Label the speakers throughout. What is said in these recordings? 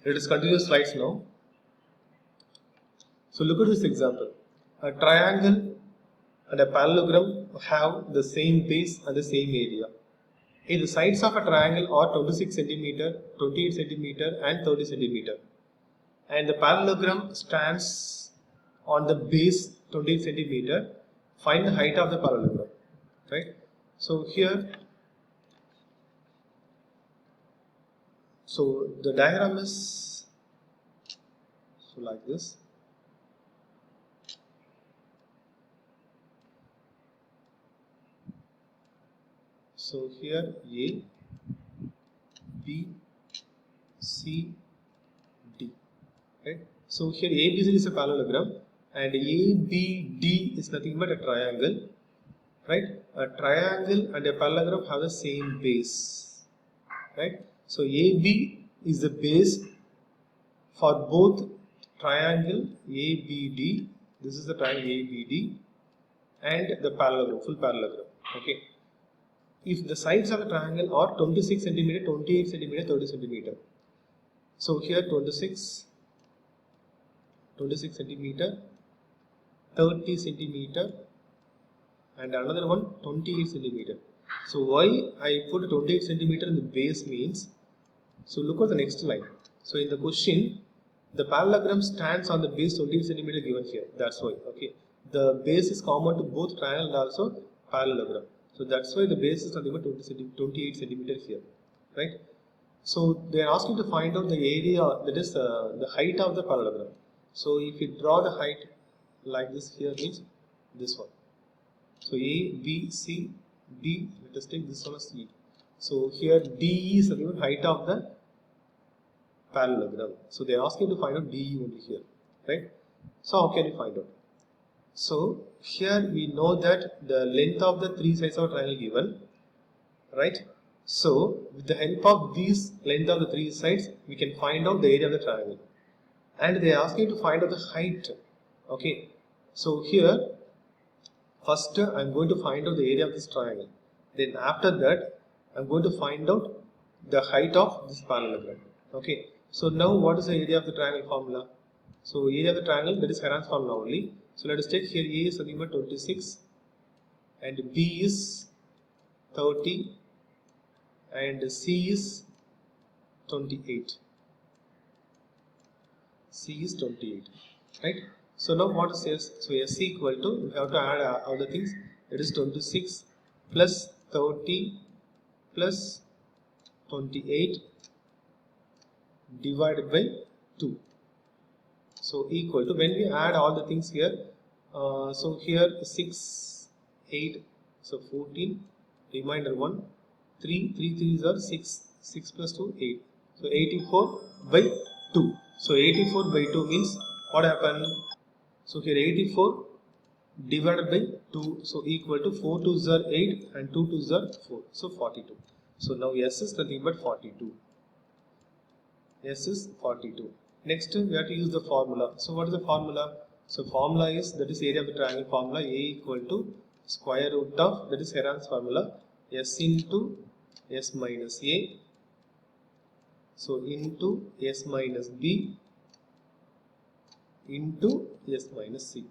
Speaker 1: Let us continue slides now. So look at this example. A triangle and a parallelogram have the same base and the same area. If the sides of a triangle are 26 centimeter, 28 centimeter and 30 centimeter, and the parallelogram stands on the base 28 centimeter, find the height of the parallelogram. Right? So here, so the diagram is so like this. So here A, B, C, D. Right? So here ABC is a parallelogram and ABD is nothing but a triangle. Right? A triangle and a parallelogram have the same base. Right? So AB is the base for both triangle ABD. This is the triangle ABD and the parallelogram, full parallelogram. Okay. If the sides of a triangle are 26 centimeter, 28 centimeter, 30 centimeter. So here 26 centimeter, 30 centimeter and another one 28 centimeter. So why I put 28 centimeter in the base means, so look at the next line. So in the question, the parallelogram stands on the base 28 centimeter given here. That's why. Okay. The base is common to both triangle and also parallelogram. So that's why the base is nothing but 28 centimeter here. Right. So they are asking to find out the area, that is the height of the parallelogram. So if you draw the height like this here means this one. So A, B, C, D, let us take this one as E. So here D is the height of the parallelogram. So they are asking to find out DE only here. Right? So how can you find out? So here we know that the length of the three sides of a triangle given. Right? So with the help of these length of the three sides, we can find out the area of the triangle. And they are asking to find out the height. Okay. So here, first I am going to find out the area of this triangle. Then after that, I am going to find out the height of this parallelogram. Okay. So now what is the area of the triangle formula? So area of the triangle, that is Heron's formula only. So let us take here A is nothing but 26 and B is 30 and C is 28. C is 28. Right? So now what is S? So S equal to, we have to add all the things. It is 26 plus 30 plus 28 divided by 2. So equal to, when we add all the things here, so here 6, 8, so 14, remainder 1, 3 3s are 6, 6 plus 2, 8. So 84 by 2. So 84 by 2 means what happened? So here 84 divided by 2, so equal to 4 2s are 8 and 2 2s are 4, so 42. So now S is nothing but 42. S is 42. Next we have to use the formula. So what is the formula? So formula is, that is area of the triangle formula, A equal to square root of, that is Heron's formula, S into S minus A, so into S minus B into S minus C.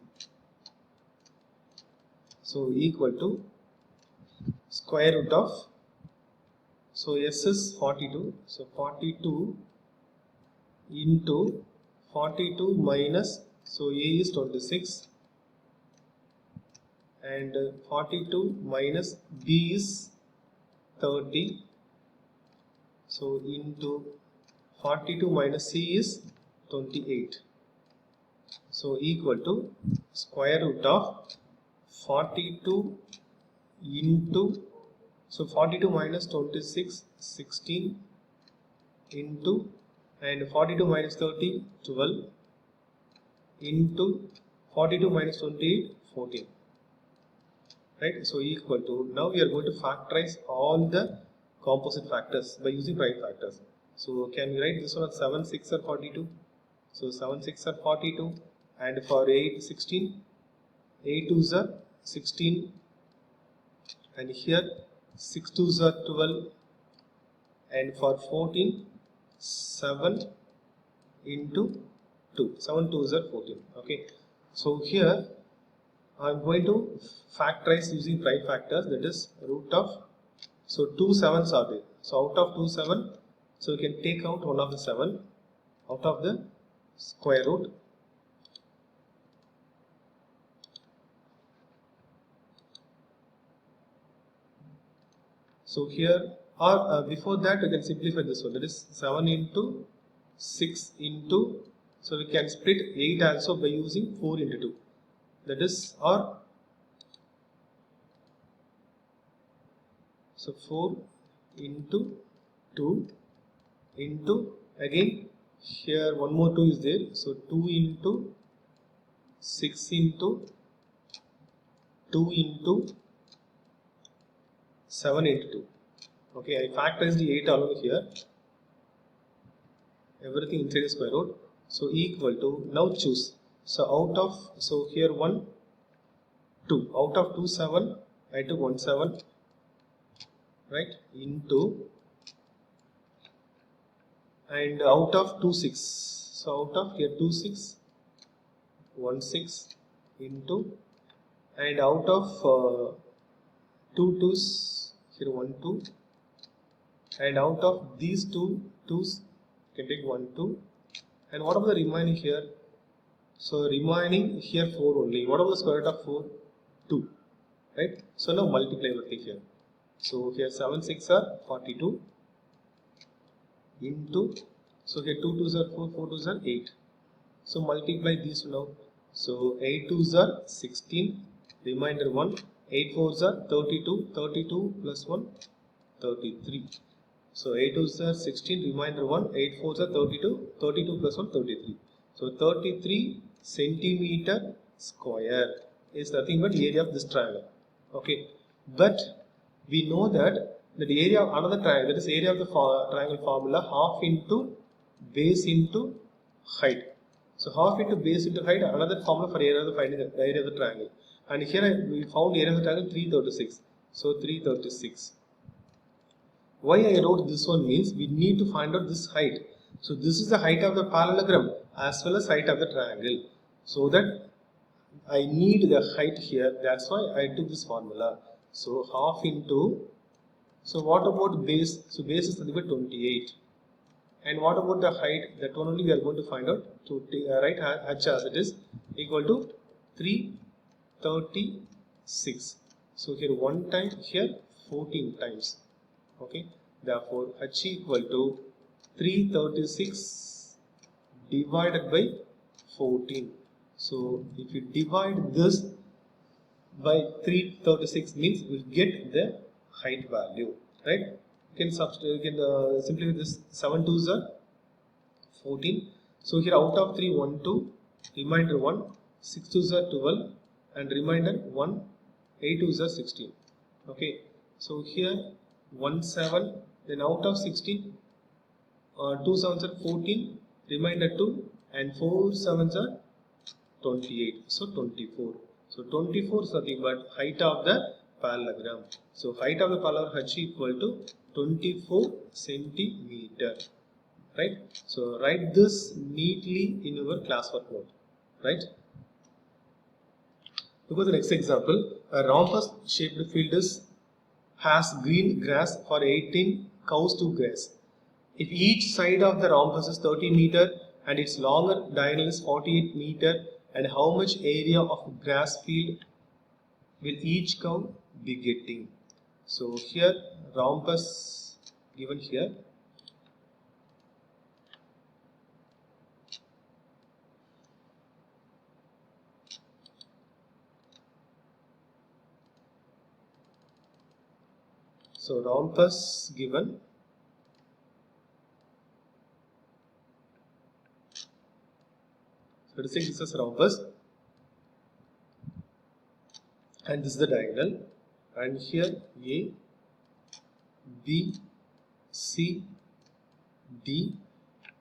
Speaker 1: So equal to square root of, so S is 42, so 42 into 42 minus, so A is 26 and 42 minus B is 30, so into 42 minus C is 28, so equal to square root of 42 into, so 42 minus 26, 16 into, and 42 minus 30, 12 into 42 minus 28, 14. Right? So equal to, now we are going to factorize all the composite factors by using prime factors. So can we write this one as 7 6 are 42? So 7 6 are 42 and for 8 16, 8 2s are 16 and here 6 2s are 12 and for 14 7 into 2. 7 2s are 14. Okay. So here I am going to factorize using prime factors, that is root of, so 2 7s are there. So out of 2 7, so we can take out one of the 7 out of the square root. So here, or before that we can simplify this one, that is 7 into 6 into, so we can split 8 also by using 4 into 2, that is, or so 4 into 2 into, again here one more 2 is there, so 2 into 6 into 2 into 7 into 2. Okay, I factorize the 8 along here, everything inside the square root, so equal to, now choose, so out of, so here 1 2, out of 2 7 I took 1 7, right, into, and out of 2 6, so out of here 2 6 1 6 into, and out of 2 2s, here 1 2, and out of these 2 2s you can take 1 2, and what about the remaining here, so remaining here 4 only, what about the square root of 4? 2, right, so now multiply everything here, so here 7 6 are 42 into, so here 2 2s are 4, 4 2s are 8, so multiply these now, so 8 2s are 16, remainder 1, 8 4s are 32, 32 plus 1 33, so 8 2s are 16, remainder 1, 8 4s are 32, 32 plus 1 33, so 33 centimeter square is nothing but area of this triangle. Okay, but we know that the area of another triangle, that is area of the triangle formula, half into base into height. So half into base into height, another formula for area of the finding the area of the triangle. And here we found area of the triangle 336. So 336. Why I wrote this one means we need to find out this height. So this is the height of the parallelogram as well as height of the triangle. So that I need the height here. That's why I took this formula. So half into, so what about base? So base is nothing but 28. And what about the height? That one only we are going to find out. To write h as it is equal to 336. So here 1 time, here 14 times. Okay. Therefore h equal to 336 divided by 14. So if you divide this by 336 means we get the height value, right? You can substitute, you can simply with this 7 2s are 14. So here out of 3 1 2, remainder 1, 6 2s are 12, and remainder 1, 8 2s are 16. Okay, so here 1 7, then out of 16, 2 7s are 14, remainder 2, and 4 7s are 28, so 24. So 24 is nothing but height of the parallelogram. So height of the parallelogram h equal to 24 centimeter. Right? So write this neatly in your classwork note. Right? Look at the next example. A rhombus shaped field has green grass for 18 cows to graze. If each side of the rhombus is 30 meter and its longer diagonal is 48 meter, and how much area of grass field will each cow be getting? So here rhombus given here. So rhombus given. So let's say this is rhombus, and this is the diagonal, and here A, B, C, D,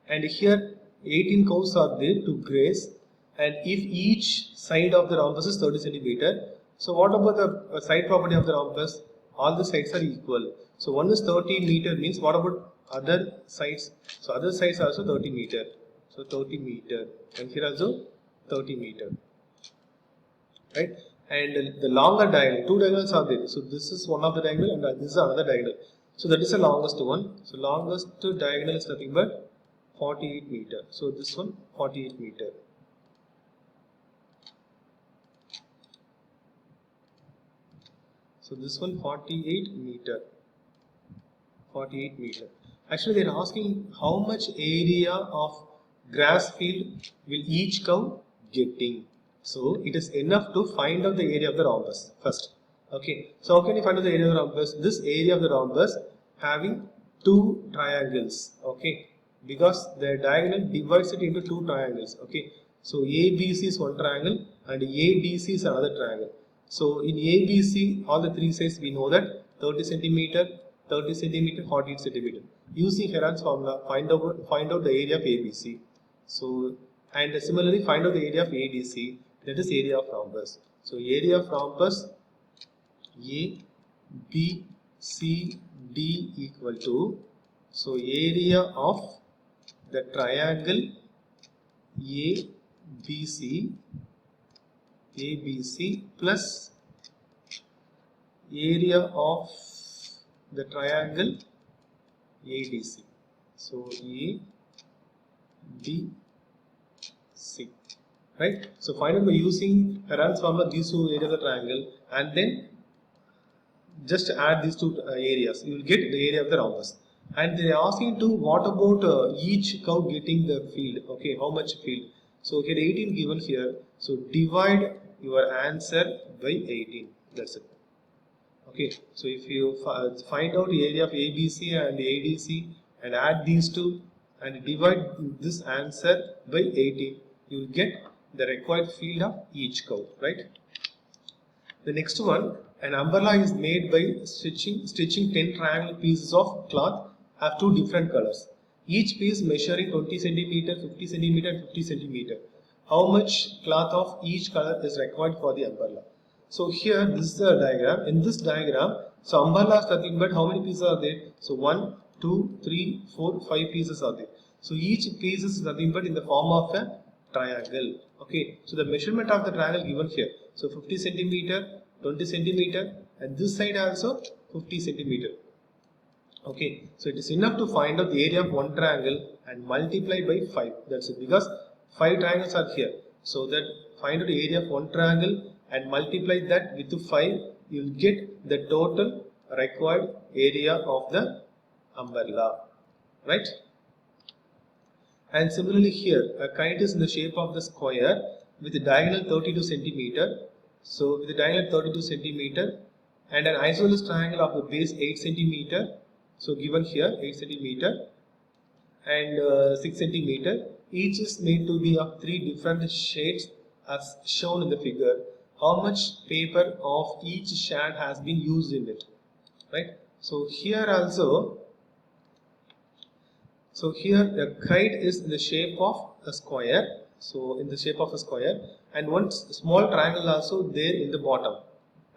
Speaker 1: and here 18 cows are there to graze, and if each side of the rhombus is 30 centimeter, so what about the side property of the rhombus? All the sides are equal. So one is 30 meter means what about other sides? So other sides are also 30 meter. So So 30 meter, and here also 30 meter, right? And the longer diagonal, two diagonals are there. So this is one of the diagonal and this is another diagonal. So that is the longest one. So longest diagonal is nothing but 48 meter. So this one 48 meter. So this one 48 meter. 48 meter. Actually, they are asking how much area of grass field will each cow getting. So it is enough to find out the area of the rhombus first. Okay. So how can you find out the area of the rhombus? This area of the rhombus having two triangles. Okay. Because the diagonal divides it into two triangles. Okay. So ABC is one triangle and ADC is another triangle. So in ABC, all the three sides we know that 30 centimeter, 30 centimeter, 48 centimeter. Using Heron's formula, find out the area of ABC. So, and similarly find out the area of ADC, that is area of rhombus. So area of rhombus A, B, C, D equal to, so area of the triangle ABC plus area of the triangle ADC. So A, B, C, right? So find out by using Heron's formula these two areas of the triangle, and then just add these two areas. You will get the area of the rhombus. And they are asking to what about each cow getting the field? Okay, how much field? So here 18 given here. So divide your answer by 18. That's it. Okay, so if you find out the area of ABC and ADC and add these two and divide this answer by 18, you will get the required field of each cow, right? The next one, an umbrella is made by stitching 10 triangle pieces of cloth have two different colors. Each piece measuring 20 centimeter, 50 centimeter, 50 centimeter. How much cloth of each color is required for the umbrella? So here this is the diagram. In this diagram, so umbrella is nothing but how many pieces are there? So 1, 2, 3, 4, 5 pieces are there. So each piece is nothing but in the form of a triangle. Okay, so the measurement of the triangle given here. So 50 centimeter, 20 centimeter, and this side also 50 centimeter. Okay, so it is enough to find out the area of one triangle and multiply by 5. That's it, because 5 triangles are here. So that find out the area of one triangle and multiply that with 5, you will get the total required area of the umbrella, right? And similarly here, a kite is in the shape of the square with a diagonal 32 centimeter. So with a diagonal 32 centimeter and an isosceles triangle of the base 8 centimeter. So given here 8 centimeter and 6 centimeter. Each is made to be of 3 different shades as shown in the figure. How much paper of each shade has been used in it, right? So here also, so here the kite is in the shape of a square. So in the shape of a square, and one small triangle also there in the bottom,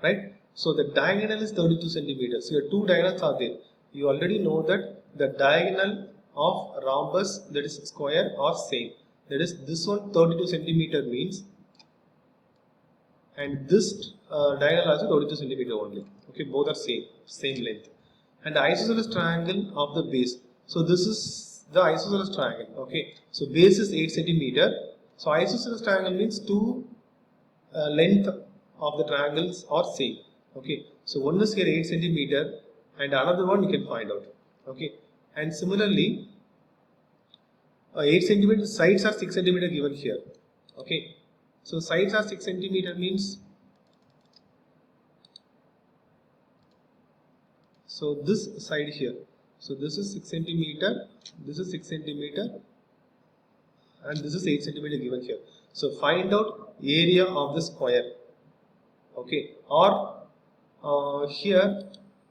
Speaker 1: right? So the diagonal is 32 centimeters. So here 2 diagonals are there. You already know that the diagonal of rhombus, that is square, are same. That is, this one 32 centimeter means, and this diagonal also 32 centimeter only. Okay, both are same length. And the isosceles triangle of the base. So this is the isosceles triangle. Okay, so base is 8 centimeter. So isosceles triangle means 2 length of the triangles are same. Okay, so one is here 8 centimeter and another one you can find out. Okay, and similarly 8 centimeter, sides are 6 centimeter given here. Okay, so sides are 6 centimeter means, so this side here, so this is 6 centimeter, this is 6 centimeter, and this is 8 centimeter given here. So find out area of the square. Okay, or here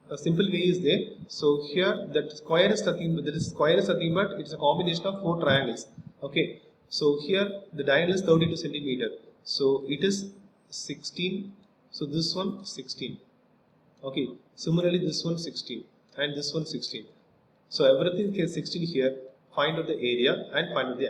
Speaker 1: a simple way is there. So here that square is nothing but it's a combination of 4 triangles. Okay, so here the diagonal is 32 centimeter. So it is 16. So this one 16. Okay, similarly this one 16 and this one 16. So everything is 16 here. Find out the area and find out the